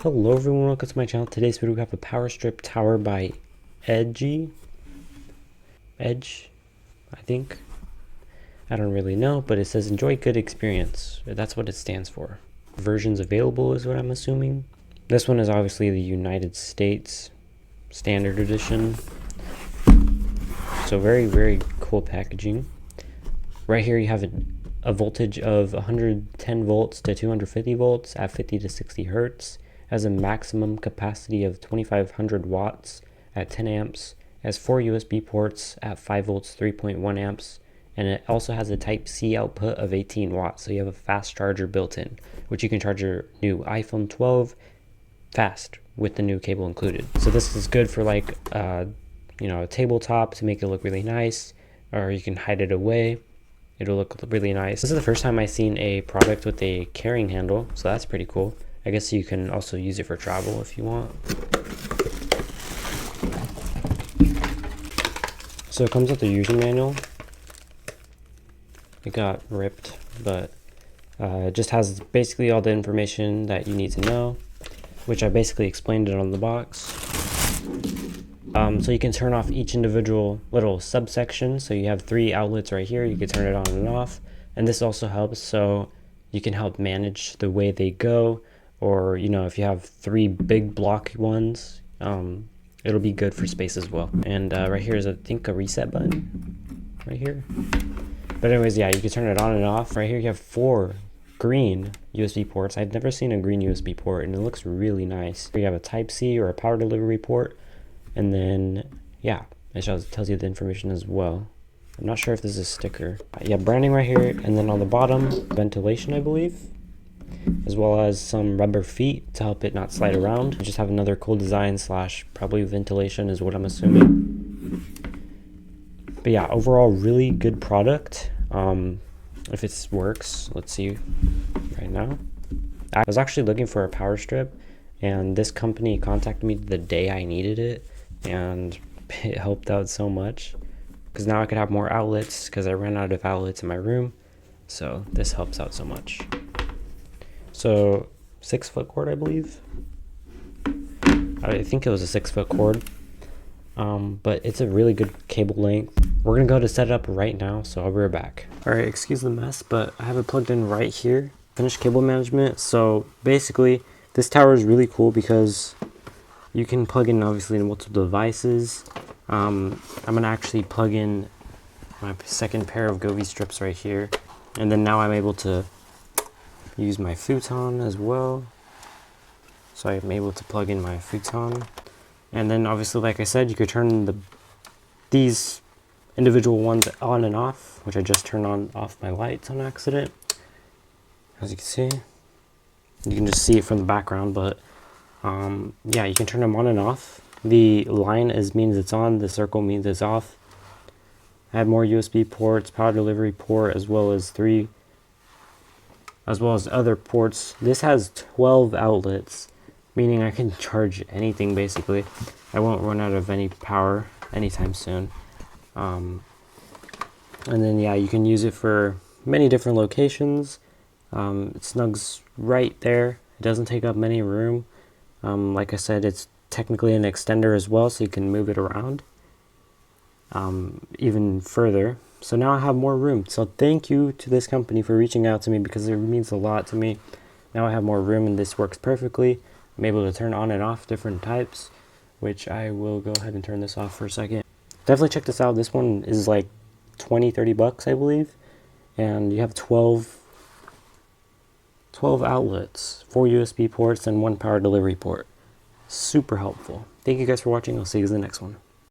Hello everyone, welcome to my channel. Today's video we have a power strip tower by EyGde. I think. I don't really know, but it says enjoy good experience. That's what it stands for. Versions available is what I'm assuming. This one is obviously the United States standard edition. So very, very cool packaging. Right here you have a voltage of 110 volts to 250 volts at 50 to 60 hertz. Has a maximum capacity of 2500 watts at 10 amps. It has 4 USB ports at 5 volts, 3.1 amps. And it also has a Type-C output of 18 watts. So you have a fast charger built in, which you can charge your new iPhone 12 fast with the new cable included. So this is good for like, a tabletop to make it look really nice, or you can hide it away. It'll look really nice. This is the first time I've seen a product with a carrying handle, so that's pretty cool. I guess you can also use it for travel if you want. So it comes with the user manual. It got ripped, but it just has basically all the information that you need to know, which I basically explained it on the box. So you can turn off each individual little subsection. So you have 3 outlets right here. You can turn it on and off. And this also helps so you can help manage the way they go. Or, if you have 3 big block ones, it'll be good for space as well. And right here is, I think, a reset button right here. But anyways, yeah, you can turn it on and off. Right here you have 4 green USB ports. I've never seen a green USB port, and it looks really nice. You have a Type-C or a power delivery port. And then, yeah, it tells you the information as well. I'm not sure if this is a sticker. Yeah, branding right here. And then on the bottom, ventilation, I believe, as well as some rubber feet to help it not slide around. You just have another cool design / probably ventilation is what I'm assuming. But yeah, overall really good product. If it works, let's see right now. I was actually looking for a power strip, and this company contacted me the day I needed it, and it helped out so much because now I could have more outlets because I ran out of outlets in my room. So this helps out so much. So 6-foot cord, I believe. I think it was a 6-foot cord. But it's a really good cable length. We're gonna go to set it up right now, so I'll be right back. All right, excuse the mess, but I have it plugged in right here. Finished cable management. So basically, this tower is really cool because you can plug in obviously multiple devices. I'm gonna actually plug in my second pair of Govee strips right here, and then now I'm able to use my futon as well. So I'm able to plug in my futon. And then obviously, like I said, you could turn these individual ones on and off, which I just turned on off my lights on accident. As you can see, you can just see it from the background, but yeah, you can turn them on and off. The line means it's on, the circle means it's off. I have more USB ports, power delivery port, as well as other ports. This has 12 outlets, meaning I can charge anything basically. I won't run out of any power anytime soon. And then yeah, you can use it for many different locations. It snugs right there. It doesn't take up any room. Like I said, it's technically an extender as well, so you can move it around even further. So now I have more room. So thank you to this company for reaching out to me because it means a lot to me. Now I have more room and this works perfectly. I'm able to turn on and off different types, which I will go ahead and turn this off for a second. Definitely check this out. This one is like 20-30 bucks, I believe. And you have 12 outlets, 4 USB ports, and 1 power delivery port. Super helpful. Thank you guys for watching. I'll see you in the next one.